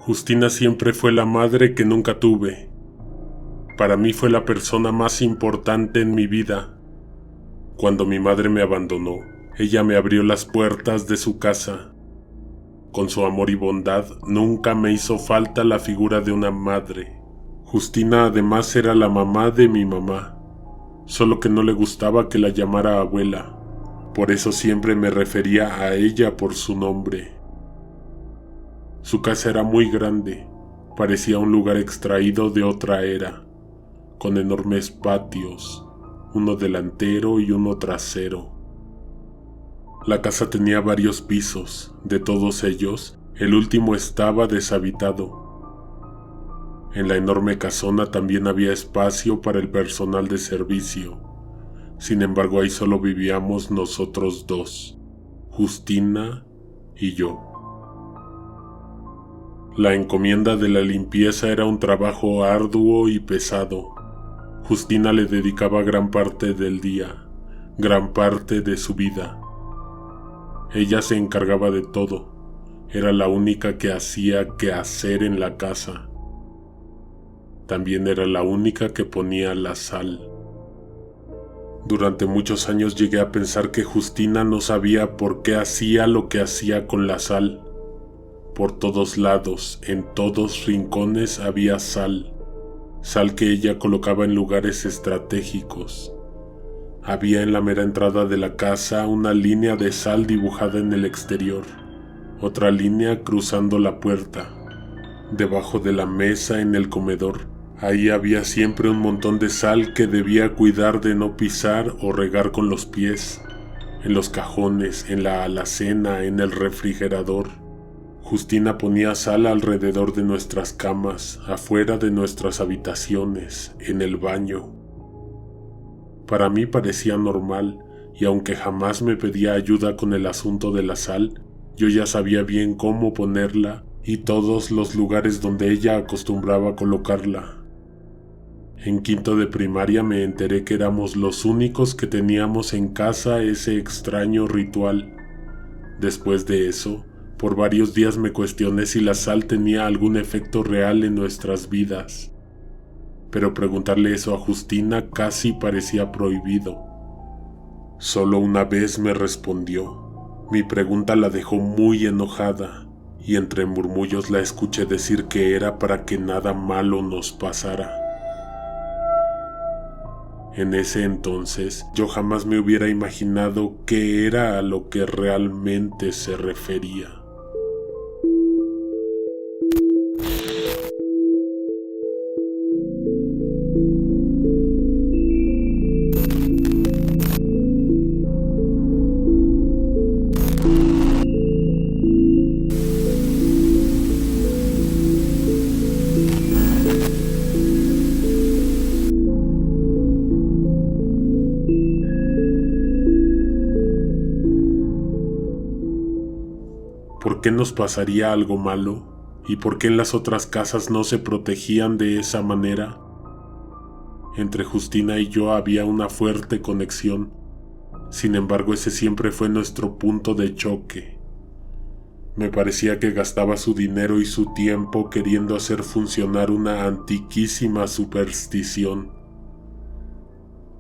Justina siempre fue la madre que nunca tuve. Para mí fue la persona más importante en mi vida. Cuando mi madre me abandonó, ella me abrió las puertas de su casa. Con su amor y bondad, nunca me hizo falta la figura de una madre. Justina además era la mamá de mi mamá, solo que no le gustaba que la llamara abuela. Por eso siempre me refería a ella por su nombre. Su casa era muy grande, parecía un lugar extraído de otra era, con enormes patios, uno delantero y uno trasero. La casa tenía varios pisos, de todos ellos, el último estaba deshabitado. En la enorme casona también había espacio para el personal de servicio. Sin embargo, ahí solo vivíamos nosotros dos, Justina y yo. La encomienda de la limpieza era un trabajo arduo y pesado. Justina le dedicaba gran parte del día, gran parte de su vida. Ella se encargaba de todo. Era la única que hacía quehacer en la casa. También era la única que ponía la sal. Durante muchos años llegué a pensar que Justina no sabía por qué hacía lo que hacía con la sal. Por todos lados, en todos rincones había sal. Sal que ella colocaba en lugares estratégicos. Había en la mera entrada de la casa una línea de sal dibujada en el exterior, otra línea cruzando la puerta. Debajo de la mesa en el comedor, ahí había siempre un montón de sal que debía cuidar de no pisar o regar con los pies. En los cajones, en la alacena, en el refrigerador. Justina ponía sal alrededor de nuestras camas, afuera de nuestras habitaciones, en el baño. Para mí parecía normal, y aunque jamás me pedía ayuda con el asunto de la sal, yo ya sabía bien cómo ponerla y todos los lugares donde ella acostumbraba colocarla. En quinto de primaria me enteré que éramos los únicos que teníamos en casa ese extraño ritual. Después de eso, por varios días me cuestioné si la sal tenía algún efecto real en nuestras vidas. Pero preguntarle eso a Justina casi parecía prohibido. Solo una vez me respondió. Mi pregunta la dejó muy enojada, y entre murmullos la escuché decir que era para que nada malo nos pasara. En ese entonces, yo jamás me hubiera imaginado qué era a lo que realmente se refería. ¿Por qué nos pasaría algo malo? ¿Y por qué en las otras casas no se protegían de esa manera? Entre Justina y yo había una fuerte conexión. Sin embargo, ese siempre fue nuestro punto de choque. Me parecía que gastaba su dinero y su tiempo queriendo hacer funcionar una antiquísima superstición.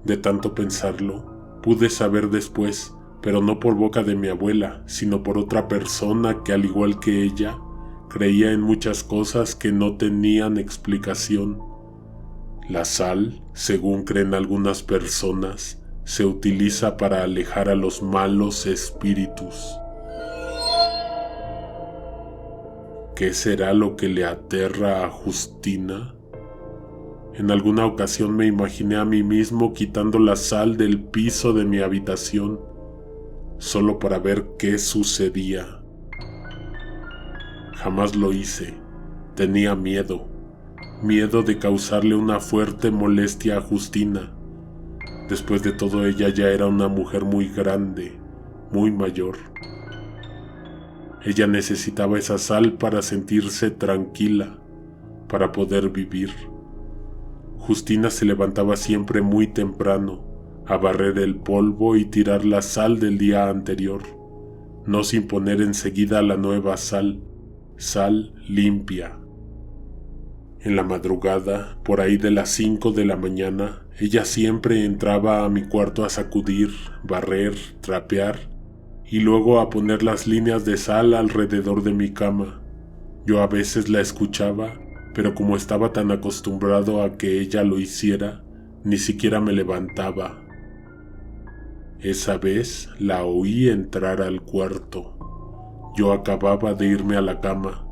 De tanto pensarlo, pude saber después, pero no por boca de mi abuela, sino por otra persona que, al igual que ella, creía en muchas cosas que no tenían explicación. La sal, según creen algunas personas, se utiliza para alejar a los malos espíritus. ¿Qué será lo que le aterra a Justina? En alguna ocasión me imaginé a mí mismo quitando la sal del piso de mi habitación, solo para ver qué sucedía. Jamás lo hice. Tenía miedo de causarle una fuerte molestia a Justina. Después de todo, ella ya era una mujer muy grande, muy mayor. Ella necesitaba esa sal para sentirse tranquila, para poder vivir. Justina se levantaba siempre muy temprano, a barrer el polvo y tirar la sal del día anterior, no sin poner enseguida la nueva sal, sal limpia. En la madrugada, por ahí de las 5 de la mañana, ella siempre entraba a mi cuarto a sacudir, barrer, trapear y luego a poner las líneas de sal alrededor de mi cama. Yo a veces la escuchaba, pero como estaba tan acostumbrado a que ella lo hiciera, ni siquiera me levantaba. Esa vez la oí entrar al cuarto. Yo acababa de irme a la cama.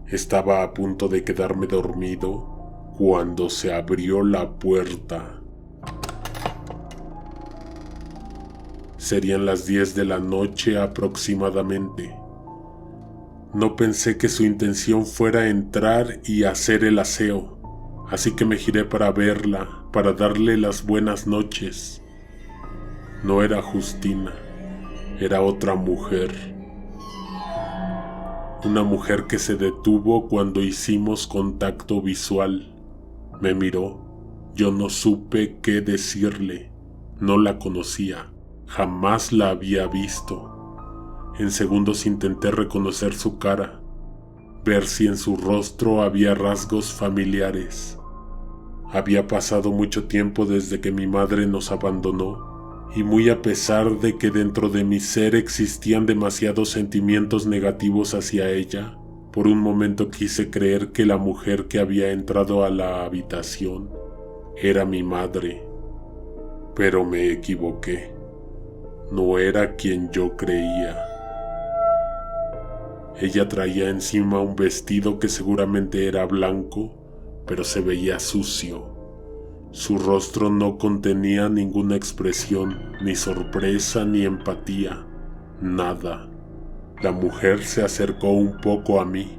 Estaba a punto de quedarme dormido cuando se abrió la puerta. Serían las 10 de la noche aproximadamente. No pensé que su intención fuera entrar y hacer el aseo, así que me giré para verla, para darle las buenas noches. No era Justina, era otra mujer. Una mujer que se detuvo cuando hicimos contacto visual. Me miró. Yo no supe qué decirle. No la conocía. Jamás la había visto. En segundos intenté reconocer su cara, ver si en su rostro había rasgos familiares. Había pasado mucho tiempo desde que mi madre nos abandonó. Y muy a pesar de que dentro de mi ser existían demasiados sentimientos negativos hacia ella, por un momento quise creer que la mujer que había entrado a la habitación era mi madre. Pero me equivoqué. No era quien yo creía. Ella traía encima un vestido que seguramente era blanco, pero se veía sucio. Su rostro no contenía ninguna expresión, ni sorpresa ni empatía, nada. La mujer se acercó un poco a mí.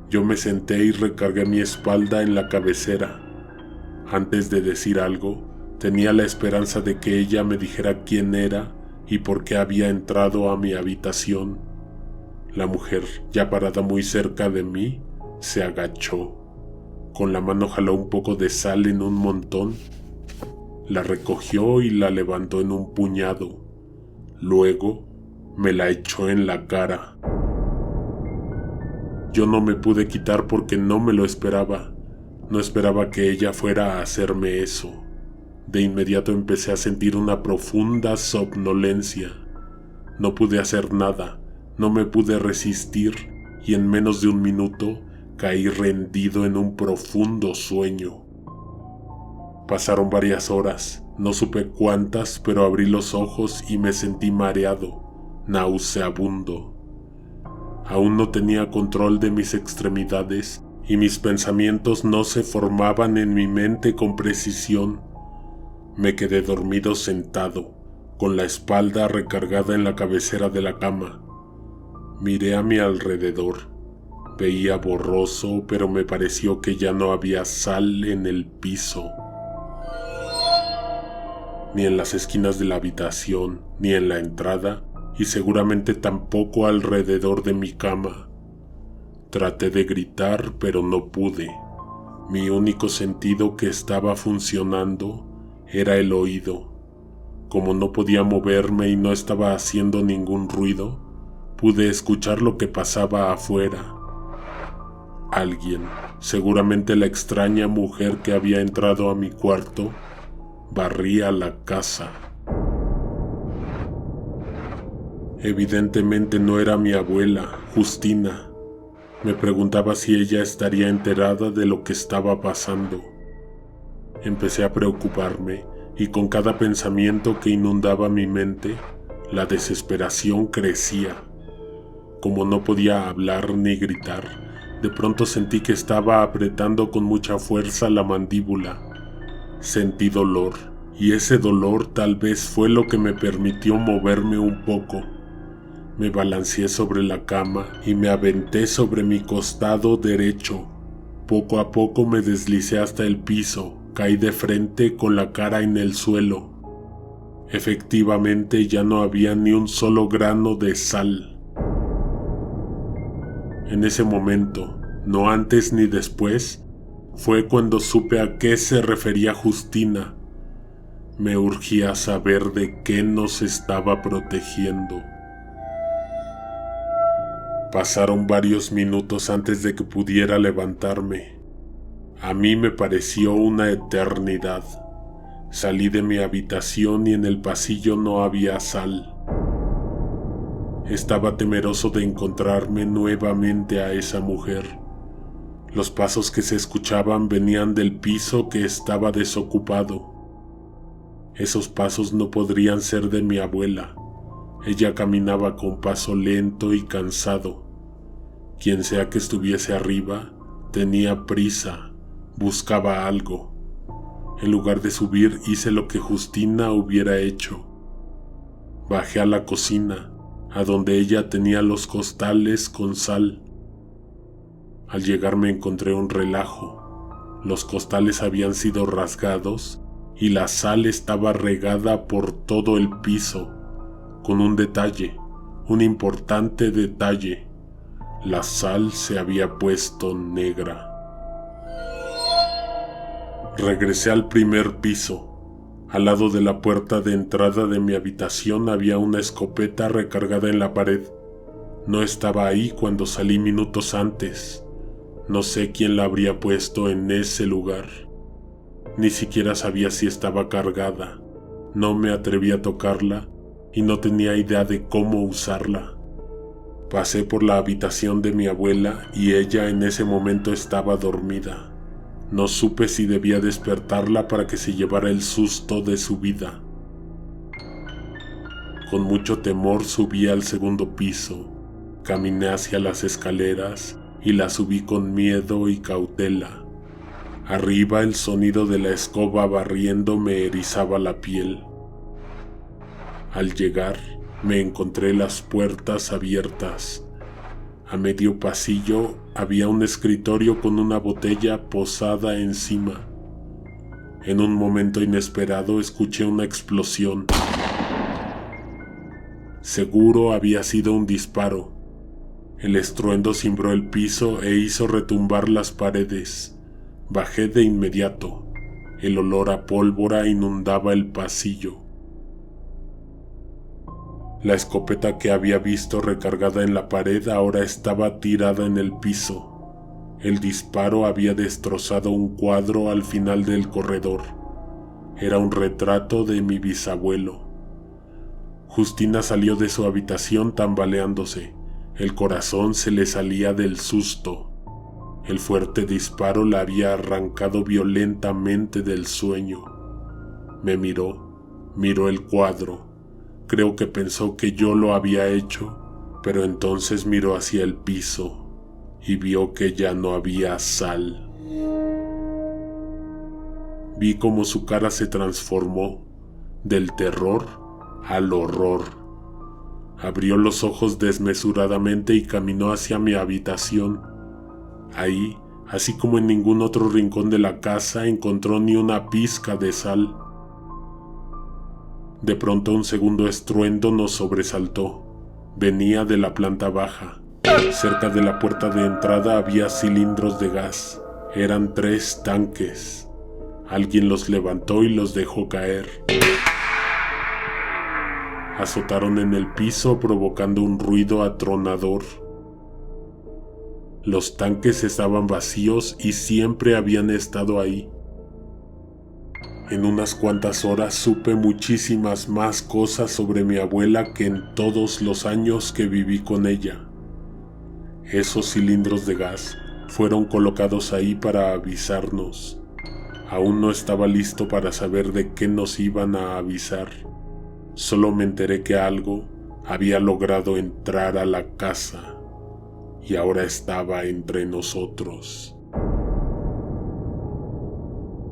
Yo me senté y recargué mi espalda en la cabecera. Antes de decir algo, tenía la esperanza de que ella me dijera quién era y por qué había entrado a mi habitación. La mujer, ya parada muy cerca de mí, se agachó. Con la mano jaló un poco de sal en un montón, la recogió y la levantó en un puñado. Luego me la echó en la cara. Yo no me pude quitar porque no me lo esperaba. No esperaba que ella fuera a hacerme eso. De inmediato empecé a sentir una profunda somnolencia. No pude hacer nada, no me pude resistir y en menos de un minuto caí rendido en un profundo sueño. Pasaron varias horas, no supe cuántas, pero abrí los ojos y me sentí mareado, nauseabundo. Aún no tenía control de mis extremidades y mis pensamientos no se formaban en mi mente con precisión. Me quedé dormido sentado, con la espalda recargada en la cabecera de la cama. Miré a mi alrededor. Veía borroso, pero me pareció que ya no había sal en el piso, ni en las esquinas de la habitación, ni en la entrada, y seguramente tampoco alrededor de mi cama. Traté de gritar, pero no pude. Mi único sentido que estaba funcionando era el oído. Como no podía moverme y no estaba haciendo ningún ruido, pude escuchar lo que pasaba afuera. Alguien, seguramente la extraña mujer que había entrado a mi cuarto, barría la casa. Evidentemente no era mi abuela, Justina. Me preguntaba si ella estaría enterada de lo que estaba pasando. Empecé a preocuparme y con cada pensamiento que inundaba mi mente, la desesperación crecía. Como no podía hablar ni gritar, de pronto sentí que estaba apretando con mucha fuerza la mandíbula. Sentí dolor, y ese dolor tal vez fue lo que me permitió moverme un poco. Me balanceé sobre la cama y me aventé sobre mi costado derecho. Poco a poco me deslicé hasta el piso, caí de frente con la cara en el suelo. Efectivamente ya no había ni un solo grano de sal. En ese momento, no antes ni después, fue cuando supe a qué se refería Justina. Me urgía saber de qué nos estaba protegiendo. Pasaron varios minutos antes de que pudiera levantarme. A mí me pareció una eternidad. Salí de mi habitación y en el pasillo no había sal. Estaba temeroso de encontrarme nuevamente a esa mujer. Los pasos que se escuchaban venían del piso que estaba desocupado. Esos pasos no podrían ser de mi abuela. Ella caminaba con paso lento y cansado. Quien sea que estuviese arriba, tenía prisa, buscaba algo. En lugar de subir, hice lo que Justina hubiera hecho. Bajé a la cocina, a donde ella tenía los costales con sal. Al llegar me encontré un relajo. Los costales habían sido rasgados y la sal estaba regada por todo el piso, con un detalle, un importante detalle. La sal se había puesto negra. Regresé al primer piso. Al lado de la puerta de entrada de mi habitación había una escopeta recargada en la pared. No estaba ahí cuando salí minutos antes. No sé quién la habría puesto en ese lugar. Ni siquiera sabía si estaba cargada. No me atreví a tocarla y no tenía idea de cómo usarla. Pasé por la habitación de mi abuela y ella en ese momento estaba dormida. No supe si debía despertarla para que se llevara el susto de su vida. Con mucho temor subí al segundo piso. Caminé hacia las escaleras y las subí con miedo y cautela. Arriba el sonido de la escoba barriendo me erizaba la piel. Al llegar, me encontré las puertas abiertas. A medio pasillo había un escritorio con una botella posada encima. En un momento inesperado escuché una explosión. Seguro había sido un disparo. El estruendo cimbró el piso e hizo retumbar las paredes. Bajé de inmediato. El olor a pólvora inundaba el pasillo. La escopeta que había visto recargada en la pared ahora estaba tirada en el piso. El disparo había destrozado un cuadro al final del corredor. Era un retrato de mi bisabuelo. Justina salió de su habitación tambaleándose. El corazón se le salía del susto. El fuerte disparo la había arrancado violentamente del sueño. Me miró el cuadro. Creo que pensó que yo lo había hecho, pero entonces miró hacia el piso y vio que ya no había sal. Vi cómo su cara se transformó del terror al horror. Abrió los ojos desmesuradamente y caminó hacia mi habitación. Ahí, así como en ningún otro rincón de la casa, encontró ni una pizca de sal. De pronto un segundo estruendo nos sobresaltó. Venía de la planta baja. Cerca de la puerta de entrada había cilindros de gas. Eran 3 tanques. Alguien los levantó y los dejó caer. Azotaron en el piso provocando un ruido atronador. Los tanques estaban vacíos y siempre habían estado ahí. En unas cuantas horas supe muchísimas más cosas sobre mi abuela que en todos los años que viví con ella. Esos cilindros de gas fueron colocados ahí para avisarnos. Aún no estaba listo para saber de qué nos iban a avisar. Solo me enteré que algo había logrado entrar a la casa y ahora estaba entre nosotros.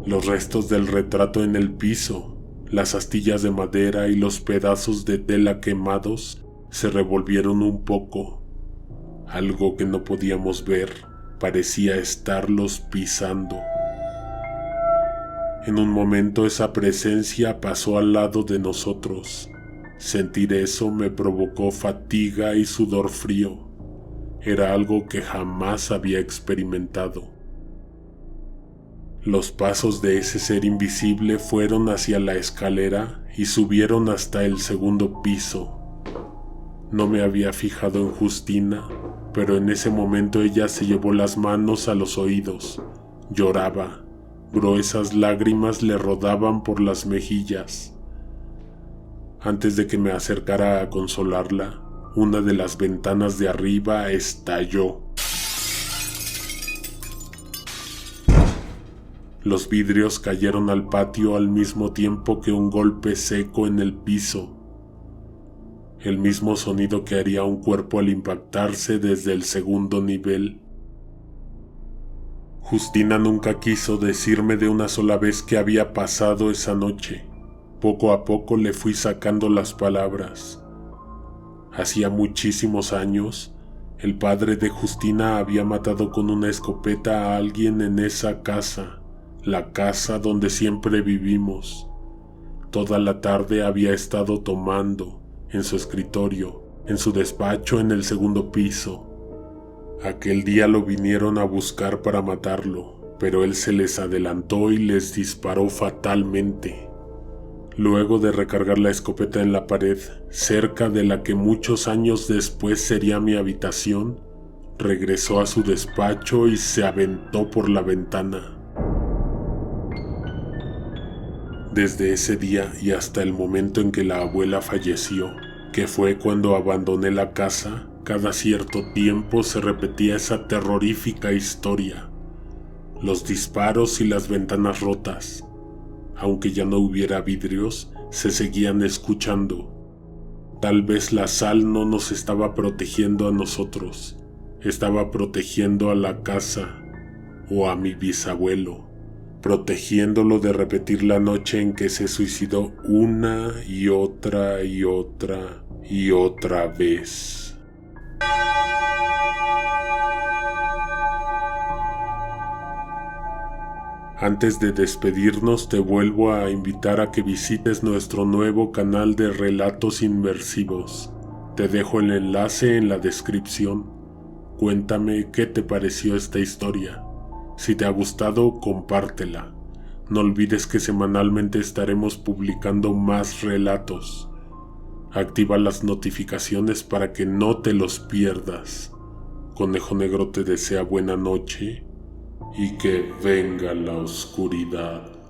Los restos del retrato en el piso, las astillas de madera y los pedazos de tela quemados se revolvieron un poco. Algo que no podíamos ver parecía estarlos pisando. En un momento esa presencia pasó al lado de nosotros. Sentir eso me provocó fatiga y sudor frío. Era algo que jamás había experimentado. Los pasos de ese ser invisible fueron hacia la escalera y subieron hasta el segundo piso. No me había fijado en Justina, pero en ese momento ella se llevó las manos a los oídos. Lloraba. Gruesas lágrimas le rodaban por las mejillas. Antes de que me acercara a consolarla, una de las ventanas de arriba estalló. Los vidrios cayeron al patio al mismo tiempo que un golpe seco en el piso. El mismo sonido que haría un cuerpo al impactarse desde el segundo nivel. Justina nunca quiso decirme de una sola vez qué había pasado esa noche. Poco a poco le fui sacando las palabras. Hacía muchísimos años, el padre de Justina había matado con una escopeta a alguien en esa casa, la casa donde siempre vivimos. Toda la tarde había estado tomando, en su escritorio, en su despacho en el segundo piso. Aquel día lo vinieron a buscar para matarlo, pero él se les adelantó y les disparó fatalmente. Luego de recargar la escopeta en la pared, cerca de la que muchos años después sería mi habitación, regresó a su despacho y se aventó por la ventana. Desde ese día y hasta el momento en que la abuela falleció, que fue cuando abandoné la casa, cada cierto tiempo se repetía esa terrorífica historia. Los disparos y las ventanas rotas. Aunque ya no hubiera vidrios, se seguían escuchando. Tal vez la sal no nos estaba protegiendo a nosotros, estaba protegiendo a la casa o a mi bisabuelo, protegiéndolo de repetir la noche en que se suicidó una y otra y otra y otra vez. Antes de despedirnos, te vuelvo a invitar a que visites nuestro nuevo canal de relatos inmersivos. Te dejo el enlace en la descripción. Cuéntame qué te pareció esta historia. Si te ha gustado, compártela. No olvides que semanalmente estaremos publicando más relatos. Activa las notificaciones para que no te los pierdas. Conejo Negro te desea buena noche y que venga la oscuridad.